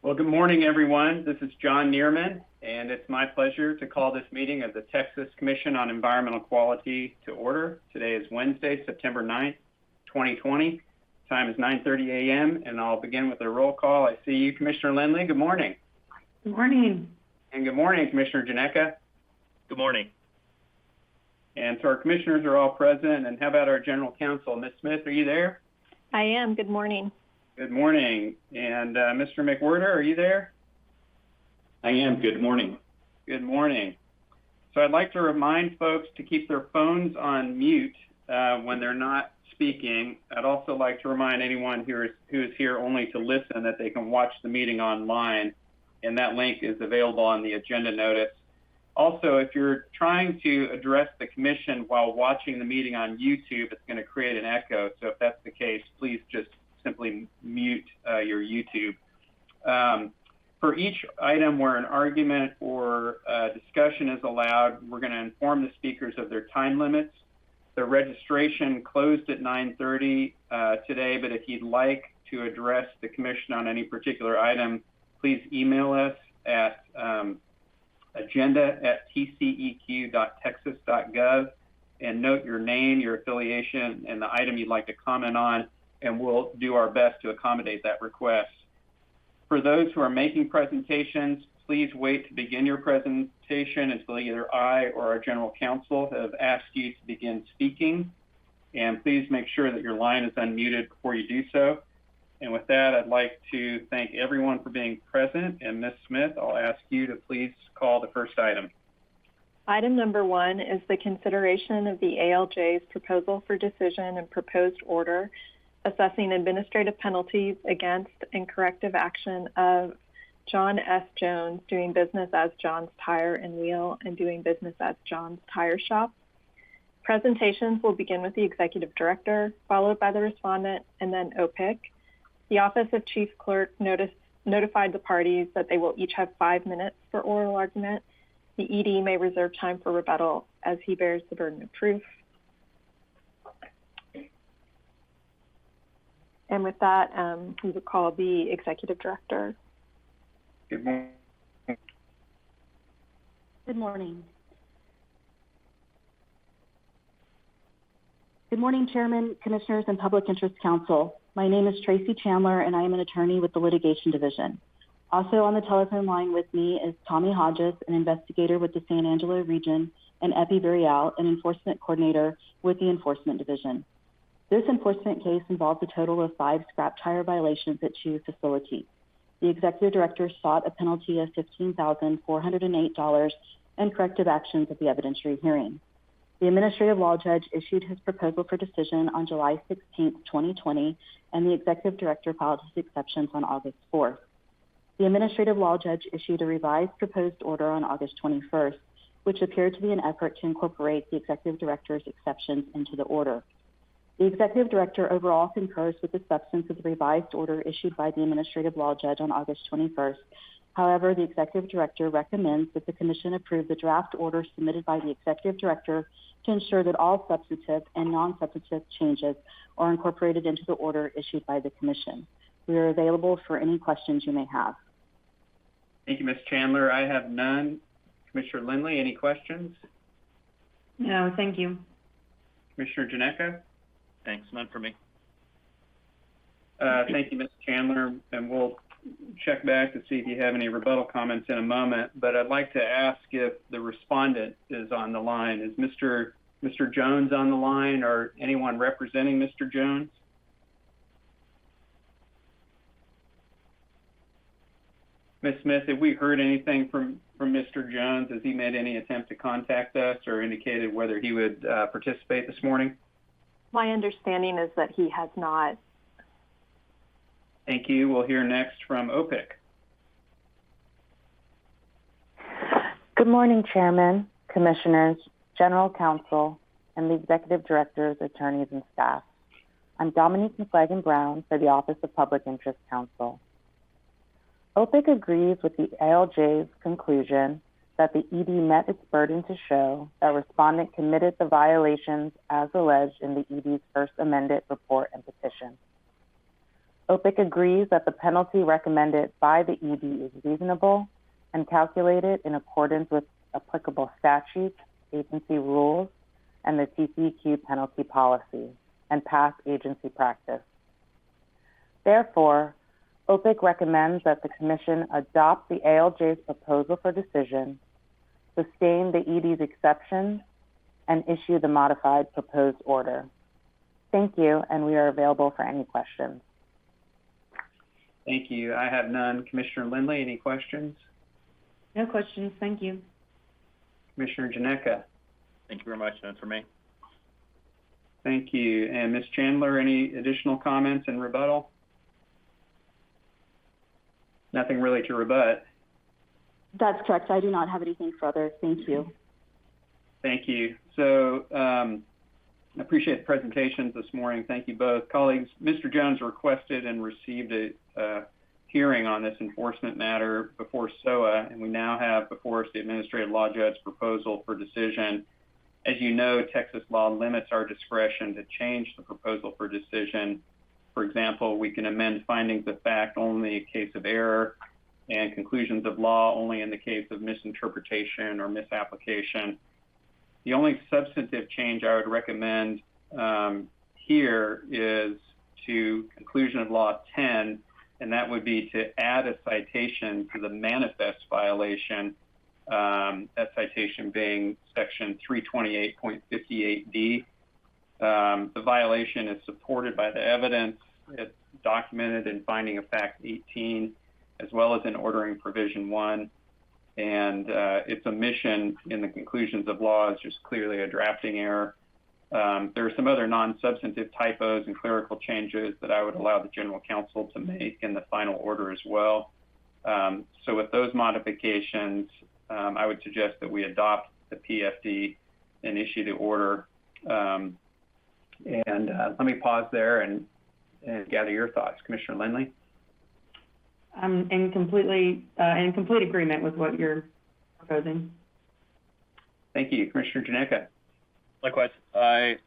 Well, good morning, everyone. This is John Neerman, and it's my pleasure to call this meeting of the Texas Commission on Environmental Quality to order. Today is Wednesday, September 9th, 2020. Time is 9:30 a.m., and I'll begin with a roll call. I see you, Commissioner Lindley. Good morning. Good morning. And good morning, Commissioner Janeka. Good morning. And so our commissioners are all present. And how about our general counsel? Ms. Smith, are you there? I am. Good morning. Good morning. And Mr. McWhirter, are you there? I am. Good morning. Good morning. So I'd like to remind folks to keep their phones on mute when they're not speaking. I'd also like to remind anyone who is here only to listen that they can watch the meeting online, and that link is available on the agenda notice. Also, if you're trying to address the commission while watching the meeting on YouTube, it's going to create an echo. So if that's the case, please just simply mute your YouTube. For each item where an argument or discussion is allowed, we're going to inform the speakers of their time limits. The registration closed at 9:30 today, but if you'd like to address the commission on any particular item, please email us at agenda@tceq.texas.gov and note your name, your affiliation, and the item you'd like to comment on, and we'll do our best to accommodate that request. For those who are making presentations, please wait to begin your presentation until either I or our general counsel have asked you to begin speaking. And please make sure that your line is unmuted before you do so. And with that, I'd like to thank everyone for being present. And Ms. Smith, I'll ask you to please call the first item. Item number 1 is the consideration of the ALJ's proposal for decision and proposed order assessing administrative penalties against and corrective action of John S. Jones, doing business as John's Tire and Wheel and doing business as John's Tire Shop. Presentations will begin with the executive director, followed by the respondent, and then OPIC. The Office of Chief Clerk notified the parties that they will each have 5 minutes for oral argument. The ED may reserve time for rebuttal as he bears the burden of proof. And with that, we would call the executive director. Good morning. Good morning. Good morning, Chairman, Commissioners, and Public Interest Counsel. My name is Tracy Chandler, and I am an attorney with the Litigation Division. Also on the telephone line with me is Tommy Hodges, an investigator with the San Angelo Region, and Epi Virial, an enforcement coordinator with the Enforcement Division. This enforcement case involves a total of 5 scrap tire violations at Chew facilities. The executive director sought a penalty of $15,408 and corrective actions at the evidentiary hearing. The administrative law judge issued his proposal for decision on July 16, 2020, and the executive director filed his exceptions on August 4th. The administrative law judge issued a revised proposed order on August 21st, which appeared to be an effort to incorporate the executive director's exceptions into the order. The executive director overall concurs with the substance of the revised order issued by the administrative law judge on August 21st. However, the executive director recommends that the commission approve the draft order submitted by the executive director to ensure that all substantive and non-substantive changes are incorporated into the order issued by the commission. We are available for any questions you may have. Thank you, Ms. Chandler. I have none. Commissioner Lindley, any questions? No, thank you. Commissioner Janeka? Thanks. None for me. Thank you, Ms. Chandler, and we'll check back to see if you have any rebuttal comments in a moment, but I'd like to ask if the respondent is on the line. Is Mr. Jones on the line, or anyone representing Mr. Jones? Ms. Smith, have we heard anything from Mr. Jones? Has he made any attempt to contact us or indicated whether he would participate this morning? My understanding is that he has not. Thank you. We'll hear next from OPIC. Good morning, Chairman, Commissioners, General Counsel, and the Executive Directors, attorneys, and staff. I'm Dominique McLagan-Brown for the Office of Public Interest Counsel. OPIC agrees with the ALJ's conclusion that the ED met its burden to show that respondent committed the violations as alleged in the ED's first amended report and petition. OPIC agrees that the penalty recommended by the ED is reasonable and calculated in accordance with applicable statutes, agency rules, and the TCEQ penalty policy and past agency practice. Therefore, OPIC recommends that the Commission adopt the ALJ's proposal for decision, sustain the ED's exceptions, and issue the modified proposed order. Thank you, and we are available for any questions. Thank you. I have none. Commissioner Lindley, any questions? No questions, thank you. Commissioner Janeka? Thank you very much. None for me. Thank you. And Ms. Chandler, any additional comments and rebuttal? Nothing really to rebut. That's correct. I do not have anything further. Thank you. Thank you. So I appreciate the presentations this morning. Thank you both. Colleagues, Mr. Jones requested and received a hearing on this enforcement matter before SOA, and we now have before us the Administrative Law Judge's proposal for decision. As you know, Texas law limits our discretion to change the proposal for decision. For example, we can amend findings of fact only in case of error and conclusions of law only in the case of misinterpretation or misapplication. The only substantive change I would recommend here is to conclusion of law 10, and that would be to add a citation to the manifest violation, that citation being section 328.58D. The violation is supported by the evidence. It's documented in finding of fact 18, as well as in ordering provision 1. And its omission in the conclusions of law is just clearly a drafting error. There are some other non-substantive typos and clerical changes that I would allow the General Counsel to make in the final order as well. So with those modifications, I would suggest that we adopt the PFD and issue the order. Let me pause there and gather your thoughts. Commissioner Lindley? I'm in complete agreement with what you're proposing. Thank you. Commissioner Janeka? Likewise, I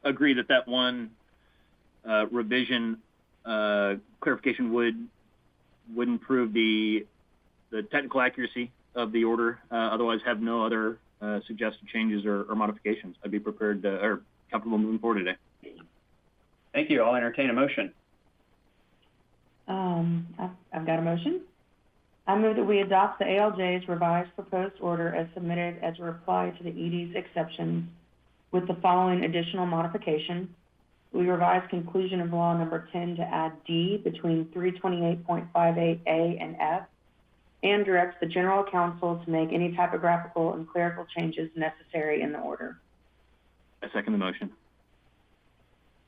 agree that one revision clarification would improve the technical accuracy of the order. Otherwise, have no other suggested changes or modifications. I'd be prepared to, or comfortable moving forward today. Thank you. I'll entertain a motion. I've got a motion. I move that we adopt the ALJ's revised proposed order as submitted as a reply to the ED's exceptions with the following additional modification. We revise conclusion of law number 10 to add D between 328.58A and F, and directs the General Counsel to make any typographical and clerical changes necessary in the order. I second the motion.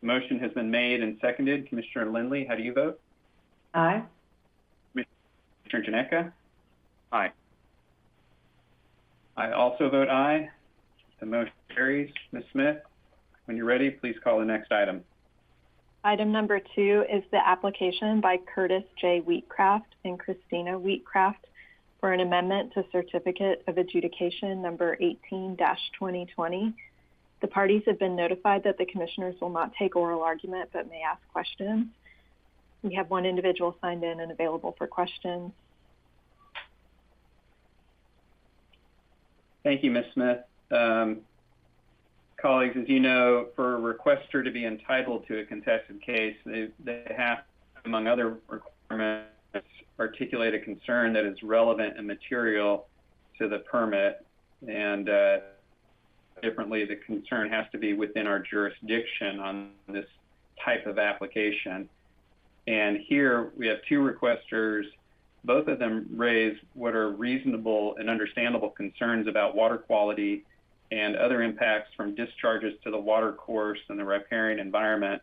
The motion has been made and seconded. Commissioner Lindley, how do you vote? Aye. Commissioner Janeka? Aye. I also vote aye. The motion carries. Ms. Smith, when you're ready, please call the next item. Item number 2 is the application by Curtis J. Wheatcraft and Christina Wheatcraft for an amendment to Certificate of Adjudication number 18-2020. The parties have been notified that the commissioners will not take oral argument but may ask questions. We have one individual signed in and available for questions. Thank you, Ms. Smith. Colleagues, as you know, for a requester to be entitled to a contested case, they have, among other requirements, articulate a concern that is relevant and material to the permit. And differently, the concern has to be within our jurisdiction on this type of application. And here we have two requesters. Both of them raise what are reasonable and understandable concerns about water quality and other impacts from discharges to the water course and the riparian environment.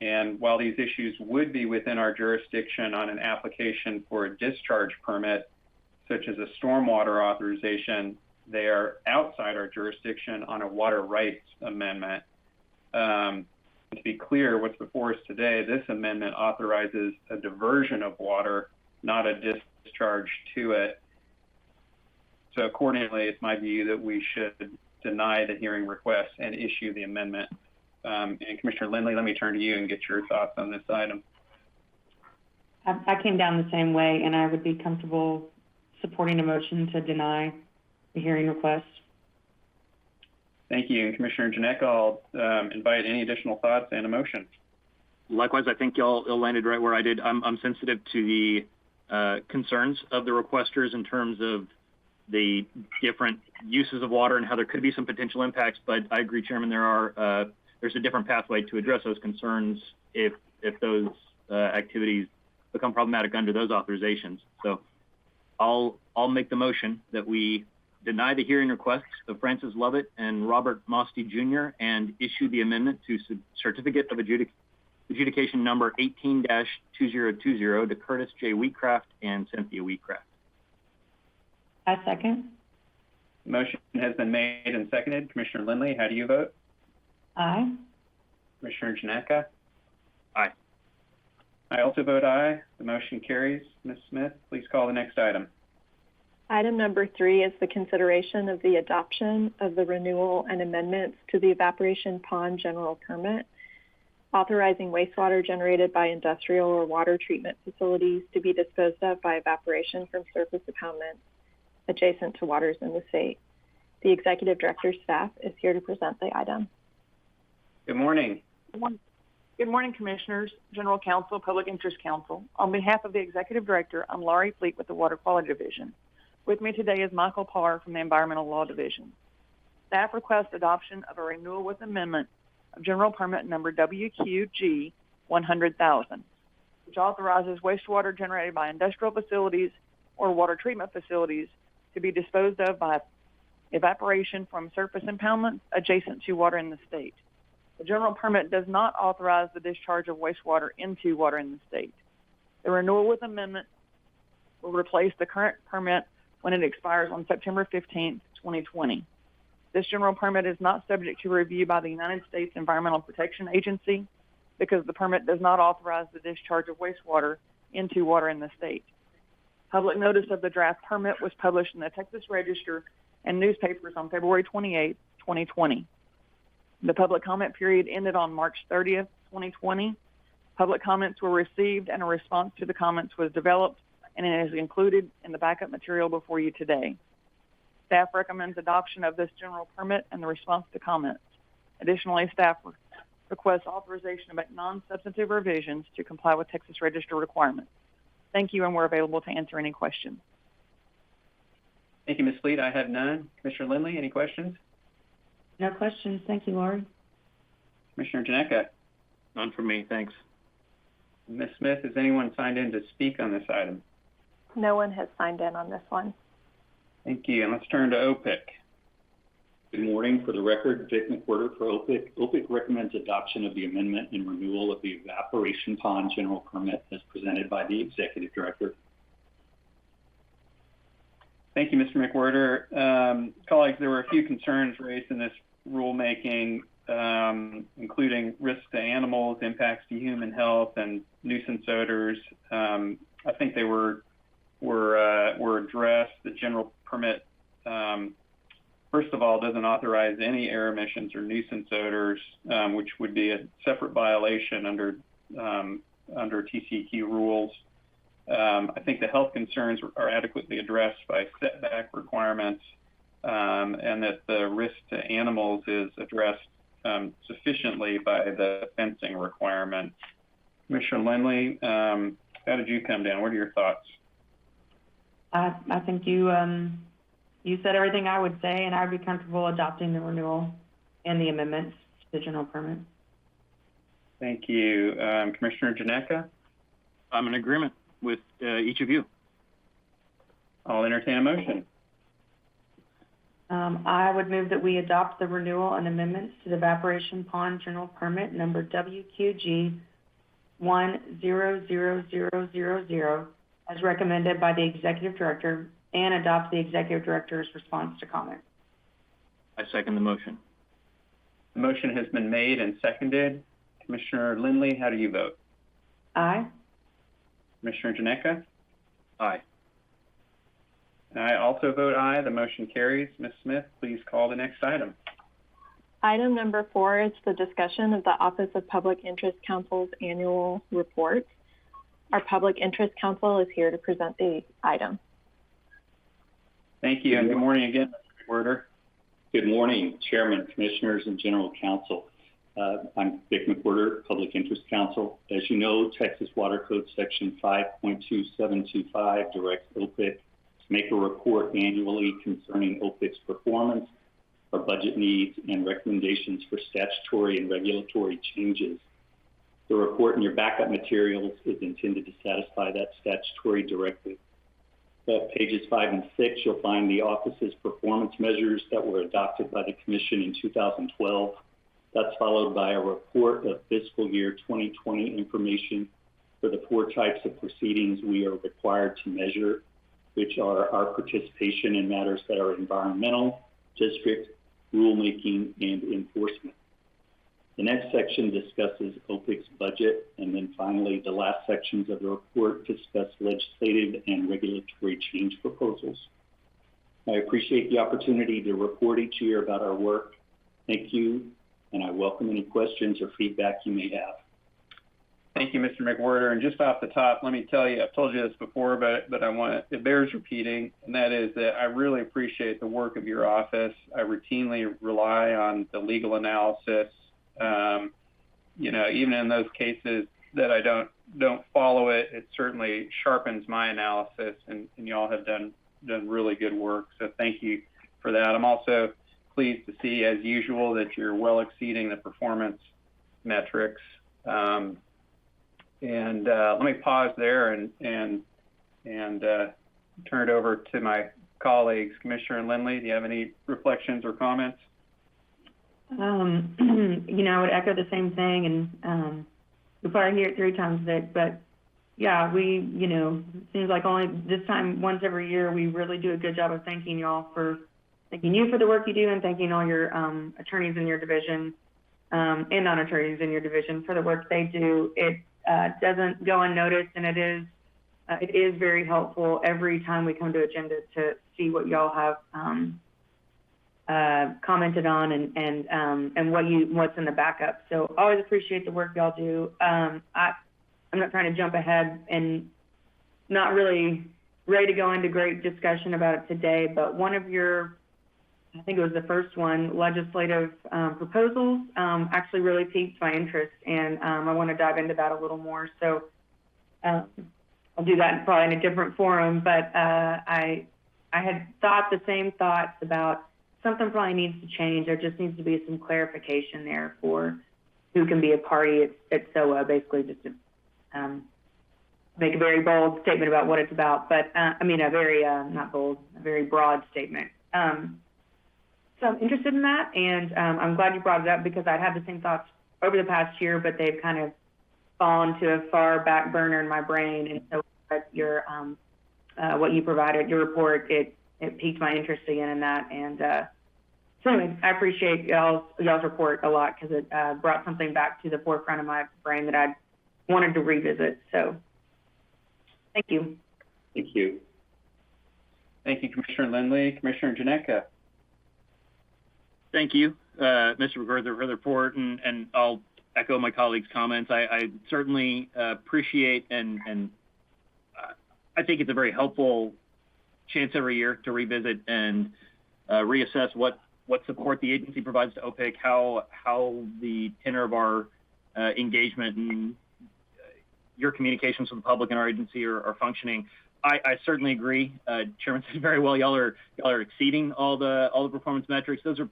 And while these issues would be within our jurisdiction on an application for a discharge permit, such as a stormwater authorization, they are outside our jurisdiction on a water rights amendment. To be clear, what's before us today, this amendment authorizes a diversion of water, not a discharge to it. So accordingly, it's my view that we should deny the hearing request and issue the amendment. And Commissioner Lindley, let me turn to you and get your thoughts on this item. I came down the same way, and I would be comfortable supporting a motion to deny the hearing request. Thank you. And Commissioner Janeka, I'll invite any additional thoughts and a motion. Likewise, I think y'all landed right where I did. I'm sensitive to the concerns of the requesters in terms of the different uses of water and how there could be some potential impacts. But I agree, Chairman, there's a different pathway to address those concerns if those activities become problematic under those authorizations. So I'll make the motion that we deny the hearing requests of Francis Lovett and Robert Mosty Jr. and issue the amendment to Certificate of Adjudication number 18-2020 to Curtis J. Wheatcraft and Cynthia Wheatcraft. I second. The motion has been made and seconded. Commissioner Lindley, how do you vote? Aye. Commissioner Janeka? Aye. I also vote aye. The motion carries. Ms. Smith, please call the next item. Item number 3 is the consideration of the adoption of the renewal and amendments to the evaporation pond general permit, authorizing wastewater generated by industrial or water treatment facilities to be disposed of by evaporation from surface impoundments adjacent to waters in the state. The Executive Director's staff is here to present the item. Good morning. Good morning, Commissioners, General Counsel, Public Interest Counsel. On behalf of the Executive Director, I'm Laurie Fleet with the Water Quality Division. With me today is Michael Parr from the Environmental Law Division. Staff requests adoption of a renewal with amendment of General Permit number WQG 100,000, which authorizes wastewater generated by industrial facilities or water treatment facilities to be disposed of by evaporation from surface impoundments adjacent to water in the state. The general permit does not authorize the discharge of wastewater into water in the state. The renewal with amendment will replace the current permit when it expires on September 15, 2020. This general permit is not subject to review by the United States Environmental Protection Agency because the permit does not authorize the discharge of wastewater into water in the state. Public notice of the draft permit was published in the Texas Register and newspapers on February 28, 2020. The public comment period ended on March 30th, 2020. Public comments were received and a response to the comments was developed, and it is included in the backup material before you today. Staff recommends adoption of this general permit and the response to comments. Additionally, staff requests authorization to make non-substantive revisions to comply with Texas Register requirements. Thank you, and we're available to answer any questions. Thank you, Ms. Fleet. I have none. Commissioner Lindley, any questions? No questions. Thank you, Laurie. Commissioner Janeka? None from me, thanks. Ms. Smith, has anyone signed in to speak on this item? No one has signed in on this one. Thank you. And let's turn to OPIC. Good morning. For the record, Vic McWhirter for OPIC. OPIC recommends adoption of the amendment and renewal of the evaporation pond general permit as presented by the Executive Director. Thank you, Mr. McWhirter. Colleagues, there were a few concerns raised in this rulemaking, including risks to animals, impacts to human health, and nuisance odors. I think they were addressed. The general permit, first of all, doesn't authorize any air emissions or nuisance odors, which would be a separate violation under TCEQ rules. I think the health concerns are adequately addressed by setback requirements, and that the risk to animals is addressed sufficiently by the fencing requirement. Commissioner Lindley, how did you come down? What are your thoughts? I think you said everything I would say, and I'd be comfortable adopting the renewal and the amendments to the general permit. Thank you. Commissioner Janeka? I'm in agreement with each of you. I'll entertain a motion. I would move that we adopt the renewal and amendments to the evaporation pond general permit number WQG 100000 as recommended by the Executive Director and adopt the Executive Director's response to comment. I second the motion. The motion has been made and seconded. Commissioner Lindley, how do you vote? Aye. Commissioner Janeka? Aye. I also vote aye. The motion carries. Ms. Smith, please call the next item. Item number 4 is the discussion of the Office of Public Interest Counsel's annual report. Our Public Interest Counsel is here to present the item. Thank you, and good morning again, Mr. McWhorter. Good morning, Chairman, Commissioners, and General Counsel. I'm Vic McWhorter, Public Interest Counsel. As you know, Texas Water Code Section 5.2725 directs OPIC to make a report annually concerning OPIC's performance, our budget needs, and recommendations for statutory and regulatory changes. The report in your backup materials is intended to satisfy that statutory directive. At pages 5 and 6, you'll find the office's performance measures that were adopted by the Commission in 2012. That's followed by a report of fiscal year 2020 information for the 4 types of proceedings we are required to measure, which are our participation in matters that are environmental, district, rulemaking, and enforcement. The next section discusses OPIC's budget, and then finally, the last sections of the report discuss legislative and regulatory change proposals. I appreciate the opportunity to report each year about our work. Thank you, and I welcome any questions or feedback you may have. Thank you, Mr. McWhorter. And just off the top, let me tell you, I've told you this before, but it bears repeating, and that is that I really appreciate the work of your office. I routinely rely on the legal analysis. Even in those cases that I don't follow it, it certainly sharpens my analysis, and you all have done really good work. So thank you for that. I'm also pleased to see, as usual, that you're well exceeding the performance metrics. Let me pause there and turn it over to my colleagues. Commissioner Lindley, do you have any reflections or comments? I would echo the same thing, and you'll probably hear it 3 times, Vic, but yeah, it seems like only this time, once every year, we really do a good job of thanking you for the work you do, and thanking all your attorneys in your division and non-attorneys in your division for the work they do. It doesn't go unnoticed, and it is very helpful every time we come to agenda to see what y'all have commented on and what's in the backup. So always appreciate the work y'all do. I'm not trying to jump ahead and not really ready to go into great discussion about it today, but one of your, I think it was the first one, legislative proposals actually really piqued my interest, and I want to dive into that a little more. So I'll do that probably in a different forum, but I had thought the same thoughts about something probably needs to change. There just needs to be some clarification there for who can be a party at SOA, basically just to make a very bold statement about what it's about. But a very, not bold, a very broad statement. So I'm interested in that, and I'm glad you brought it up because I'd had the same thoughts over the past year, but they've kind of fallen to a far back burner in my brain. And so what you provided, your report, it piqued my interest again in that. And so anyway, I appreciate y'all's report a lot because it brought something back to the forefront of my brain that I wanted to revisit. So thank you. Thank you. Thank you, Commissioner Lindley. Commissioner Janecka. Thank you, Mr. McWhorter, for the report, and I'll echo my colleagues' comments. I certainly appreciate and I think it's a very helpful chance every year to revisit and reassess what support the agency provides to OPIC, how the tenor of our engagement and your communications with the public and our agency are functioning. I certainly agree. Chairman said very well. Y'all are exceeding all the performance metrics. Those are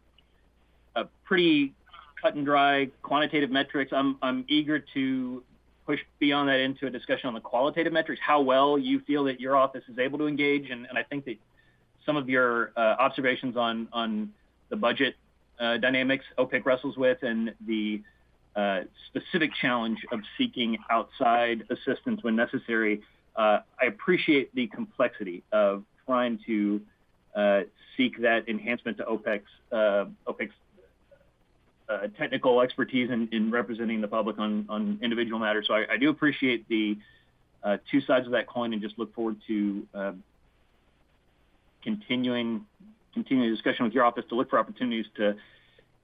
pretty cut and dry quantitative metrics. I'm eager to push beyond that into a discussion on the qualitative metrics, how well you feel that your office is able to engage. And I think that some of your observations on the budget dynamics OPIC wrestles with and the specific challenge of seeking outside assistance when necessary. I appreciate the complexity of trying to seek that enhancement to OPIC's technical expertise in representing the public on individual matters. So I do appreciate the 2 sides of that coin and just look forward to continuing the discussion with your office to look for opportunities to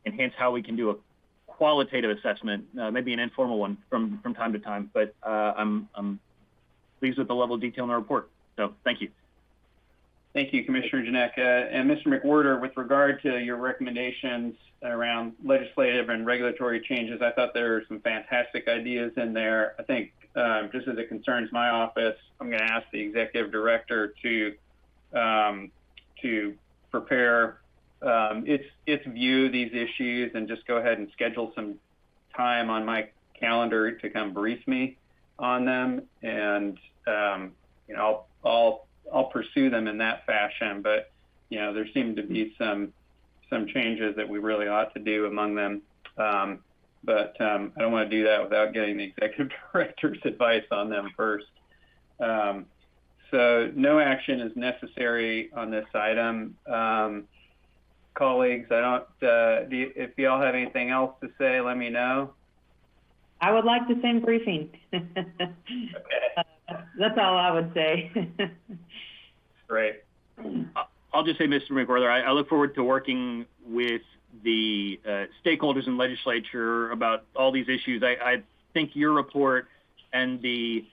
enhance how we can do a qualitative assessment, maybe an informal one from time to time. But I'm pleased with the level of detail in the report. So thank you. Thank you, Commissioner Janeka. And Mr. McWhorter, with regard to your recommendations around legislative and regulatory changes, I thought there were some fantastic ideas in there. I think just as it concerns my office, I'm going to ask the executive director to prepare its view of these issues and just go ahead and schedule some time on my calendar to come brief me on them. And you know, I'll pursue them in that fashion, but you know, there seem to be some changes that we really ought to do among them. But I don't want to do that without getting the executive director's advice on them first. So no action is necessary on this item. Colleagues, if y'all have anything else to say, let me know. I would like the same briefing. Okay. That's all I would say. Great. I'll just say, Mr. McWhorter, I look forward to working with the stakeholders in legislature about all these issues. I think your report and the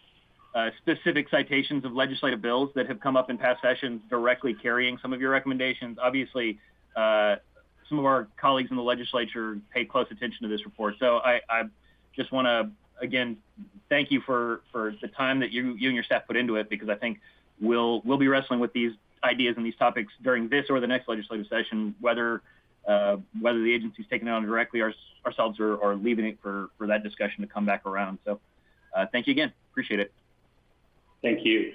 specific citations of legislative bills that have come up in past sessions directly carrying some of your recommendations. Obviously, some of our colleagues in the legislature pay close attention to this report. So I just want to, again, thank you for the time that you and your staff put into it, because I think we'll be wrestling with these ideas and these topics during this or the next legislative session, whether the agency's taking it on directly ourselves or leaving it for that discussion to come back around. So thank you again. Appreciate it. Thank you.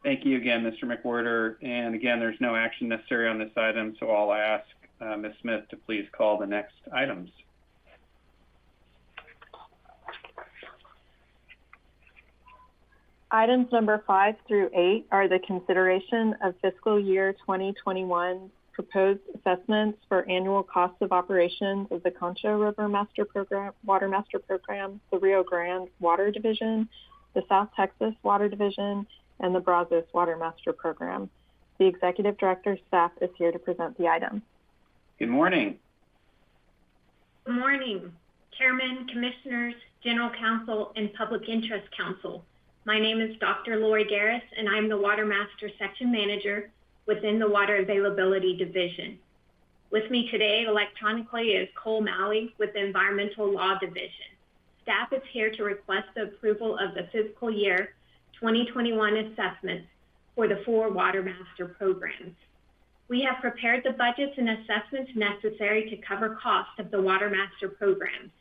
Thank you again, Mr. McWhorter. And again, there's no action necessary on this item, so I'll ask Ms. Smith to please call the next items. Items number 5 through 8 are the consideration of fiscal year 2021 proposed assessments for annual costs of operations of the Concho River Master Program, Watermaster Program, the Rio Grande Water Division, the South Texas Water Division, and the Brazos Watermaster Program. The Executive Director's staff is here to present the item. Good morning. Good morning, Chairman, Commissioners, General Counsel, and Public Interest Counsel. My name is Dr. Lori Garris, and I'm the Watermaster Section Manager within the Water Availability Division. With me today electronically is Cole Malley with the Environmental Law Division. Staff is here to request the approval of the fiscal year 2021 assessments for the 4 Watermaster programs. We have prepared the budgets and assessments necessary to cover costs of the Watermaster programs.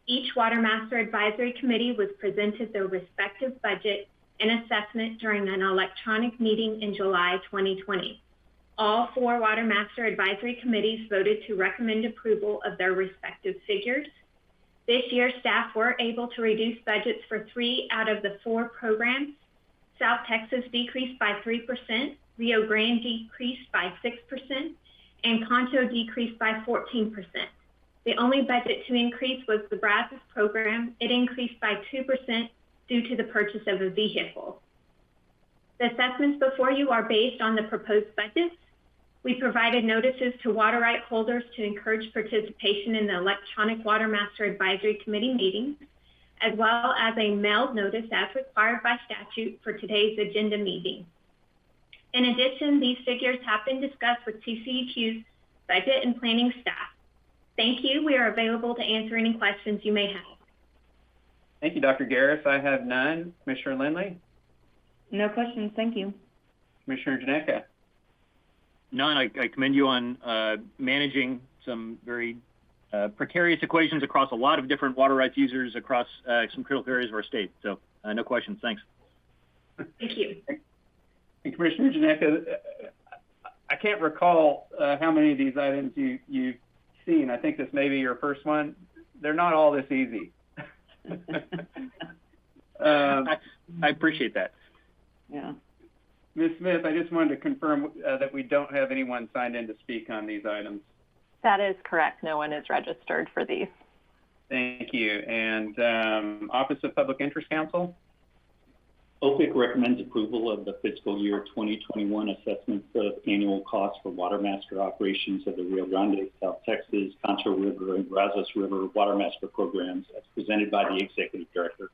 Each Watermaster Advisory Committee was presented their respective budget and assessment during an electronic meeting in July 2020. All 4 Watermaster Advisory Committees voted to recommend approval of their respective figures. This year, staff were able to reduce budgets for 3 out of the 4 programs. South Texas decreased by 3%, Rio Grande decreased by 6%, and Concho decreased by 14%. The only budget to increase was the Brazos program. It increased by 2% due to the purchase of a vehicle. The assessments before you are based on the proposed budgets. We provided notices to water right holders to encourage participation in the electronic Watermaster Advisory Committee meetings, as well as a mailed notice as required by statute for today's agenda meeting. In addition, these figures have been discussed with TCEQ's budget and planning staff. Thank you. We are available to answer any questions you may have. Thank you, Dr. Garris. I have none. Commissioner Lindley? No questions. Thank you. Commissioner Janeka? None. I commend you on managing some very precarious equations across a lot of different water rights users across some critical areas of our state. So no questions. Thanks. Thank you. And Commissioner Janeka, I can't recall how many of these items you've seen. I think this may be your first one. They're not all this easy. I appreciate that. Yeah. Ms. Smith, I just wanted to confirm that we don't have anyone signed in to speak on these items. That is correct. No one is registered for these. Thank you. And Office of Public Interest Counsel? OPIC recommends approval of the fiscal year 2021 assessments of annual costs for Watermaster operations of the Rio Grande, South Texas, Concho River, and Brazos River Watermaster programs as presented by the Executive Director.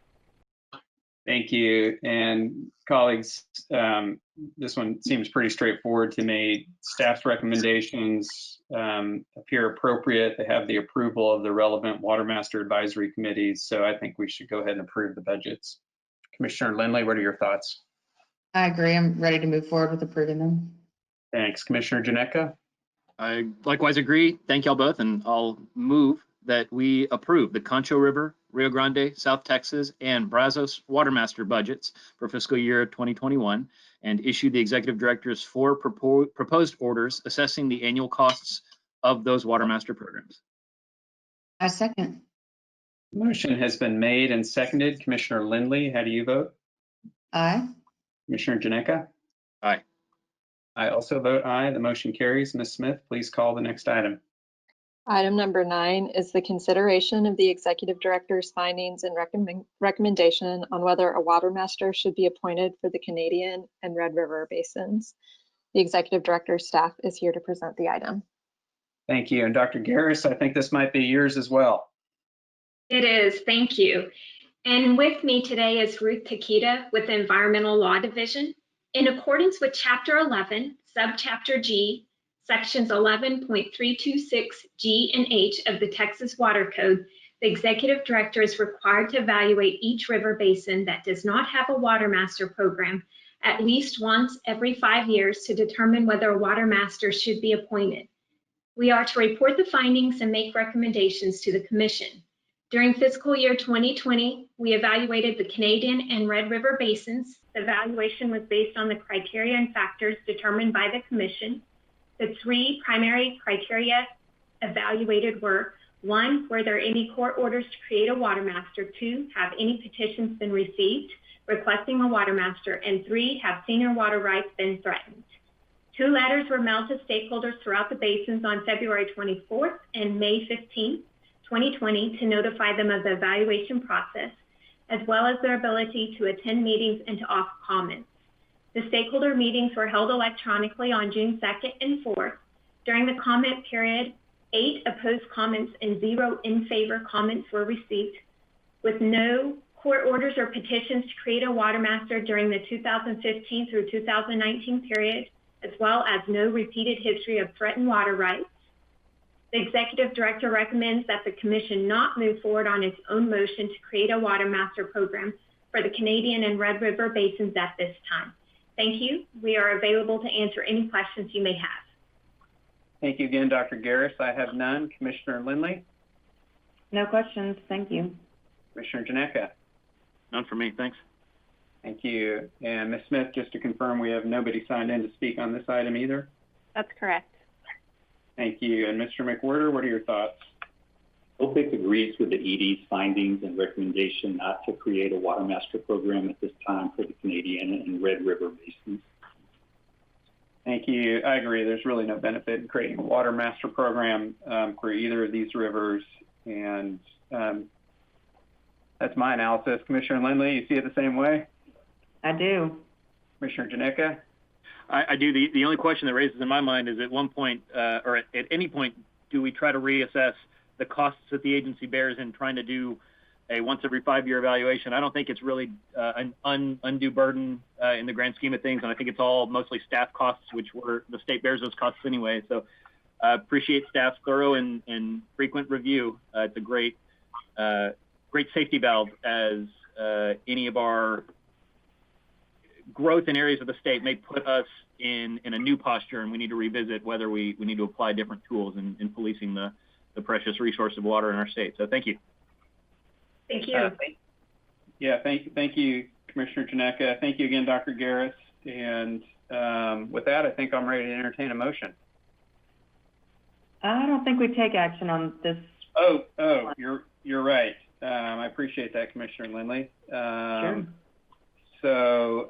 Thank you. And colleagues, this one seems pretty straightforward to me. Staff's recommendations appear appropriate. They have the approval of the relevant Watermaster advisory committees, so I think we should go ahead and approve the budgets. Commissioner Lindley, what are your thoughts? I agree. I'm ready to move forward with approving them. Thanks. Commissioner Janeka? I likewise agree. Thank y'all both, and I'll move that we approve the Concho River, Rio Grande, South Texas, and Brazos Watermaster budgets for fiscal year 2021 and issue the Executive Director's 4 proposed orders assessing the annual costs of those Watermaster programs. I second. Motion has been made and seconded. Commissioner Lindley, how do you vote? Aye. Commissioner Janeka? Aye. I also vote aye. The motion carries. Ms. Smith, please call the next item. Item number 9 is the consideration of the Executive Director's findings and recommendation on whether a Watermaster should be appointed for the Canadian and Red River basins. The Executive Director's staff is here to present the item. Thank you. And Dr. Garris, I think this might be yours as well. It is, thank you. And with me today is Ruth Takita with the Environmental Law Division. In accordance with Chapter 11, Subchapter G, Sections 11.326 G and H of the Texas Water Code, the Executive Director is required to evaluate each river basin that does not have a Watermaster program at least once every 5 years to determine whether a Watermaster should be appointed. We are to report the findings and make recommendations to the Commission. During fiscal year 2020, we evaluated the Canadian and Red River basins. The evaluation was based on the criteria and factors determined by the Commission. The 3 primary criteria evaluated were: 1, were there any court orders to create a Watermaster? 2, have any petitions been received requesting a Watermaster? And 3, have senior water rights been threatened? 2 letters were mailed to stakeholders throughout the basins on February 24th and May 15th, 2020 to notify them of the evaluation process, as well as their ability to attend meetings and to offer comments. The stakeholder meetings were held electronically on June 2nd and 4th. During the comment period, 8 opposed comments and 0 in favor comments were received, with no court orders or petitions to create a Watermaster during the 2015 through 2019 period, as well as no repeated history of threatened water rights. The Executive Director recommends that the Commission not move forward on its own motion to create a Watermaster program for the Canadian and Red River basins at this time. Thank you. We are available to answer any questions you may have. Thank you again, Dr. Garris. I have none. Commissioner Lindley? No questions. Thank you. Commissioner Janeka? None for me, thanks. Thank you. And Ms. Smith, just to confirm, we have nobody signed in to speak on this item either? That's correct. Thank you. And Mr. McWhirter, what are your thoughts? OPIC agrees with the ED's findings and recommendation not to create a Watermaster program at this time for the Canadian and Red River basins. Thank you. I agree. There's really no benefit in creating a Watermaster program for either of these rivers. And that's my analysis. Commissioner Lindley, you see it the same way? I do. Commissioner Janeka? I do. The only question that raises in my mind is at one point, or at any point, do we try to reassess the costs that the agency bears in trying to do a once every 5-year evaluation? I don't think it's really an undue burden in the grand scheme of things, and I think it's all mostly staff costs, which the state bears those costs anyway. So I appreciate staff's thorough and frequent review. It's a great safety valve as any of our growth in areas of the state may put us in a new posture, and we need to revisit whether we need to apply different tools in policing the precious resource of water in our state. So thank you. Thank you. Thank you, Commissioner Janeka. Thank you again, Dr. Garris. And with that, I think I'm ready to entertain a motion. I don't think we take action on this. Oh, you're right. I appreciate that, Commissioner Lindley. Sure. So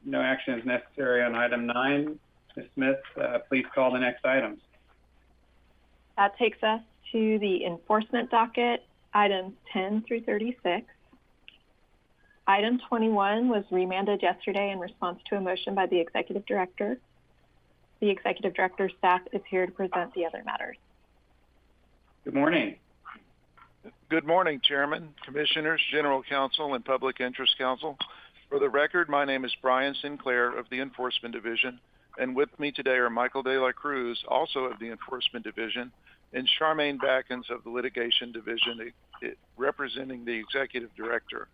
no action is necessary on item 9. Ms. Smith, please call the next items. That takes us to the enforcement docket, items 10 through 36. Item 21 was remanded yesterday in response to a motion by the Executive Director. The Executive Director's staff is here to present the other matters. Good morning. Good morning, Chairman, Commissioners, General Counsel, and Public Interest Counsel. For the record, my name is Brian Sinclair of the Enforcement Division, and with me today are Michael De La Cruz, also of the Enforcement Division, and Charmaine Backens of the Litigation Division, representing the Executive Director.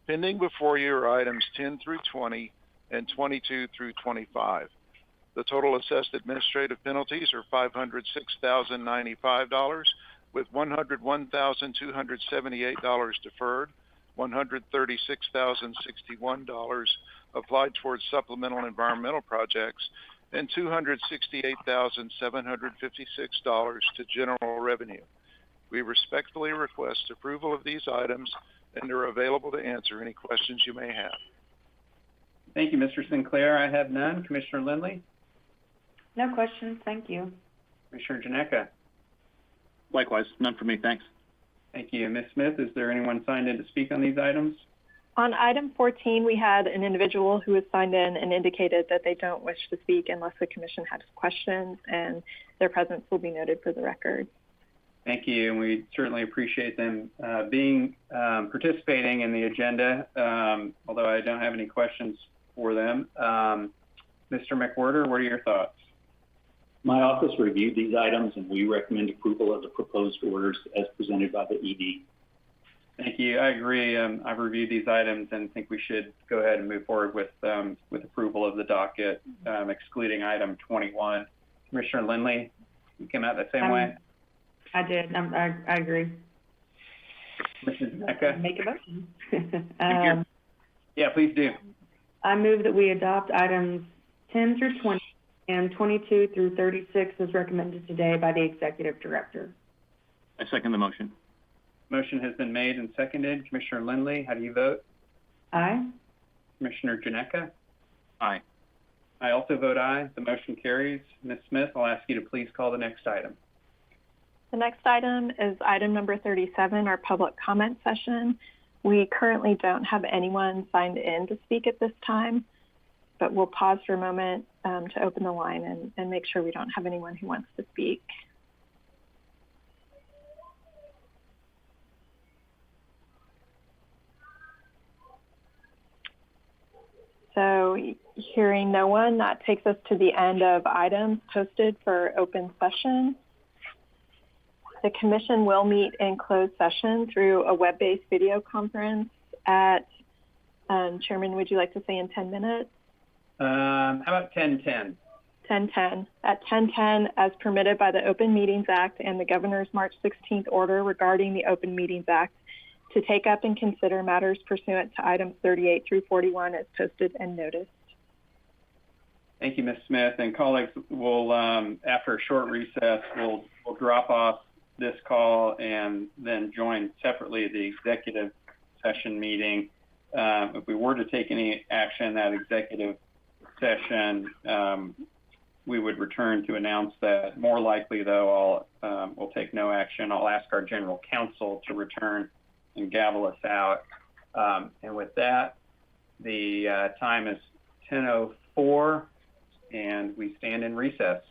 Pending before you are items 10 through 20 and 22 through 25. The total assessed administrative penalties are $506,095, with $101,278 deferred, $136,061 applied towards supplemental environmental projects, and $268,756 to general revenue. We respectfully request approval of these items and are available to answer any questions you may have. Thank you, Mr. Sinclair. I have none. Commissioner Lindley? No questions, thank you. Commissioner Janeka? Likewise, none for me, thanks. Thank you. Ms. Smith, is there anyone signed in to speak on these items? On item 14, we had an individual who was signed in and indicated that they don't wish to speak unless the commission has questions, and their presence will be noted for the record. Thank you, and we certainly appreciate them participating in the agenda, although I don't have any questions for them. Mr. McWhorter, what are your thoughts? My office reviewed these items, and we recommend approval of the proposed orders as presented by the ED. Thank you. I agree. I've reviewed these items and think we should go ahead and move forward with approval of the docket, excluding item 21. Commissioner Lindley, you came out the same way? I did. I agree. Commissioner Janeka? Make a motion. Yeah, please do. I move that we adopt items 10 through 20 and 22 through 36 as recommended today by the Executive Director. I second the motion. Motion has been made and seconded. Commissioner Lindley, how do you vote? Aye. Commissioner Janeka? Aye. I also vote aye. The motion carries. Ms. Smith, I'll ask you to please call the next item. The next item is item number 37, our public comment session. We currently don't have anyone signed in to speak at this time, but we'll pause for a moment to open the line and make sure we don't have anyone who wants to speak. So hearing no one, that takes us to the end of items posted for open session. The Commission will meet in closed session through a web-based video conference at, Chairman, would you like to say in 10 minutes? How about 10:10? 10:10. At 10:10, as permitted by the Open Meetings Act and the Governor's March 16th order regarding the Open Meetings Act, to take up and consider matters pursuant to items 38 through 41 as posted and noticed. Thank you, Ms. Smith. And colleagues, we'll, after a short recess, we'll drop off this call and then join separately the executive session meeting. If we were to take any action in that executive session, we would return to announce that. More likely, though, we'll take no action. I'll ask our general counsel to return and gavel us out. And with that, the time is 10:04, and we stand in recess.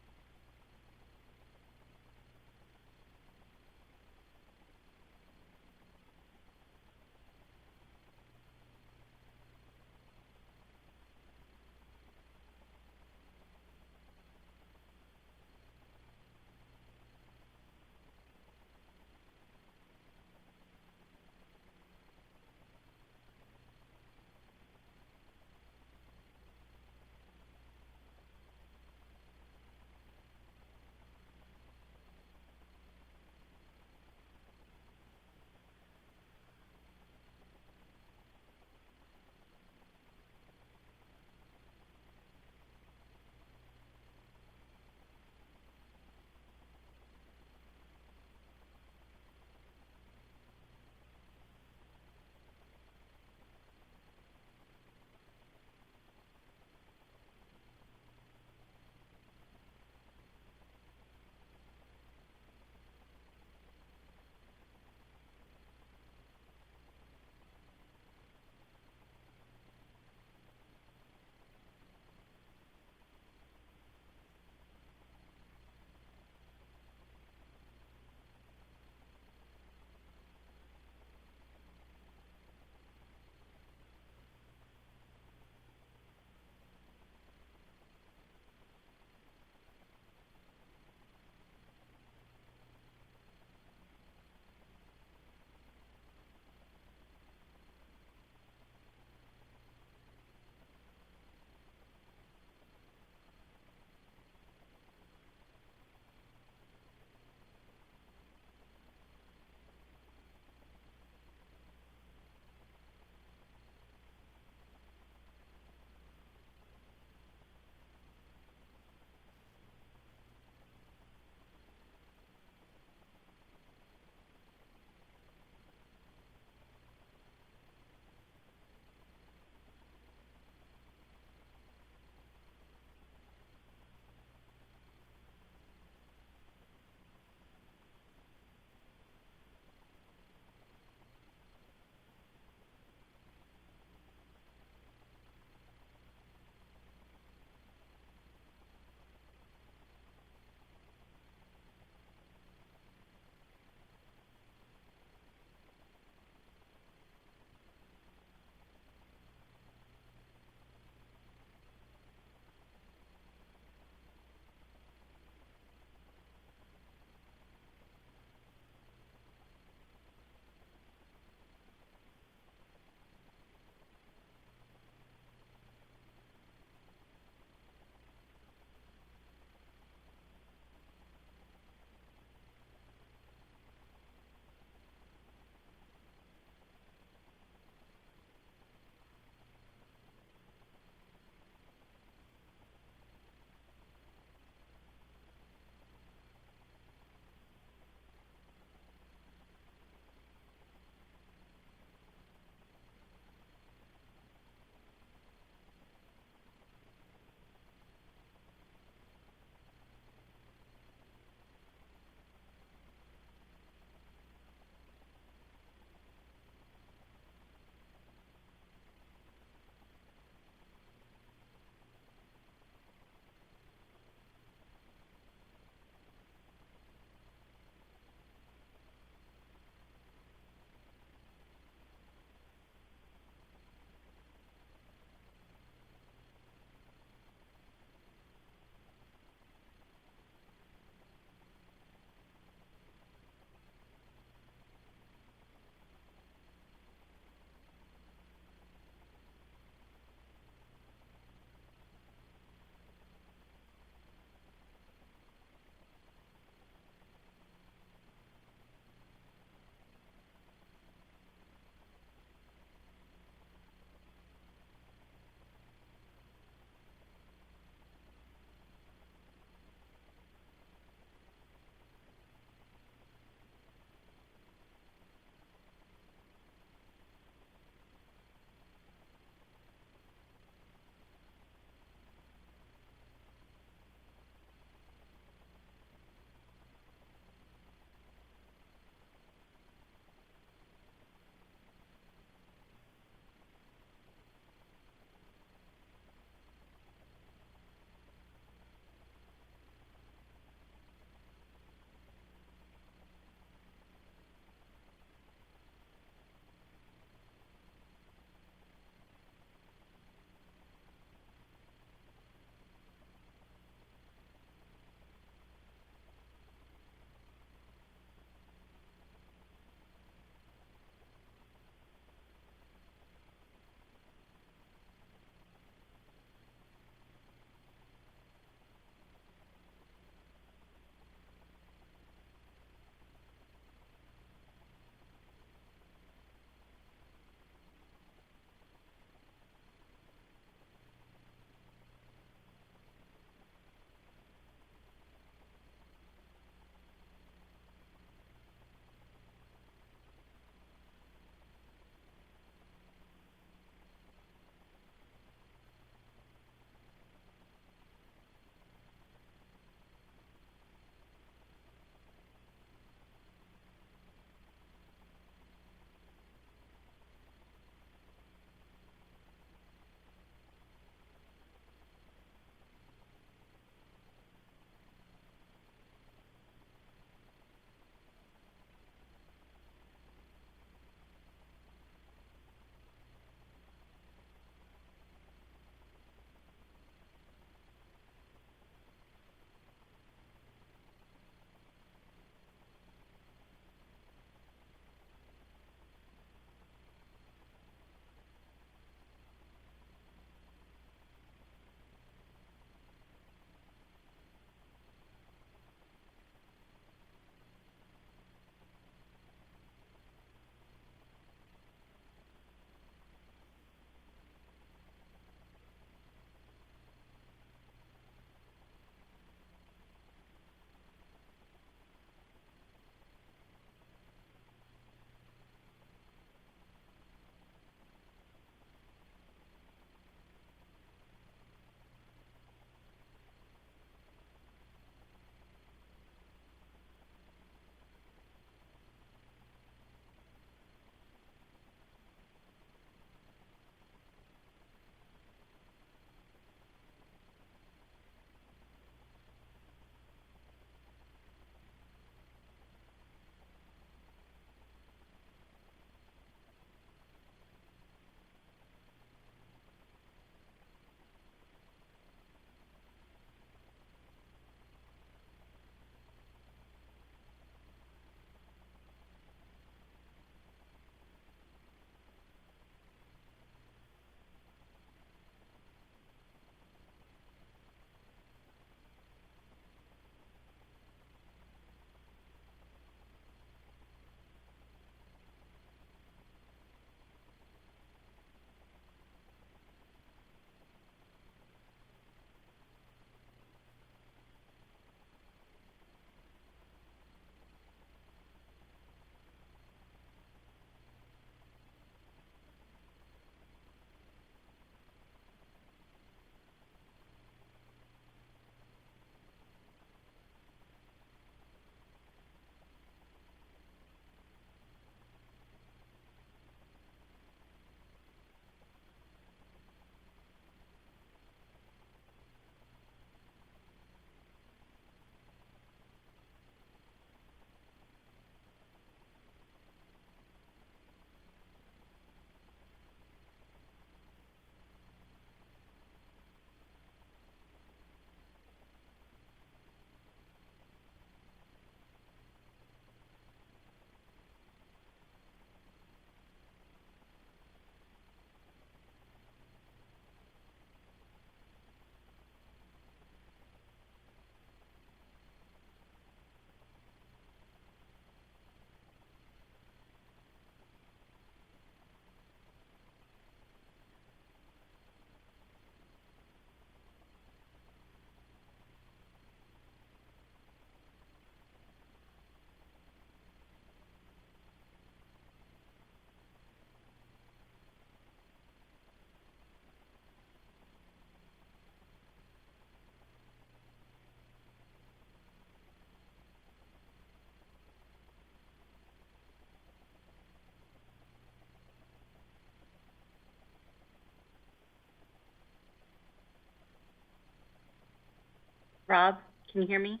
Rob, can you hear me?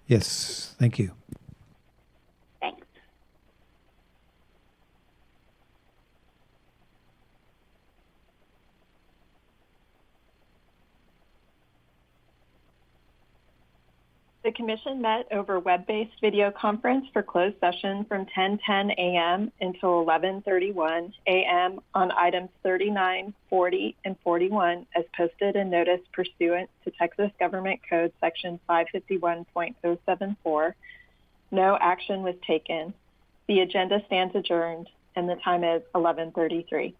Yes, thank you. Thanks. The Commission met over web-based video conference for closed session from 10:10 a.m. until 11:31 a.m. on items 39, 40, and 41 as posted and noticed pursuant to Texas Government Code Section 551.074. No action was taken. The agenda stands adjourned, and the time is 11:33.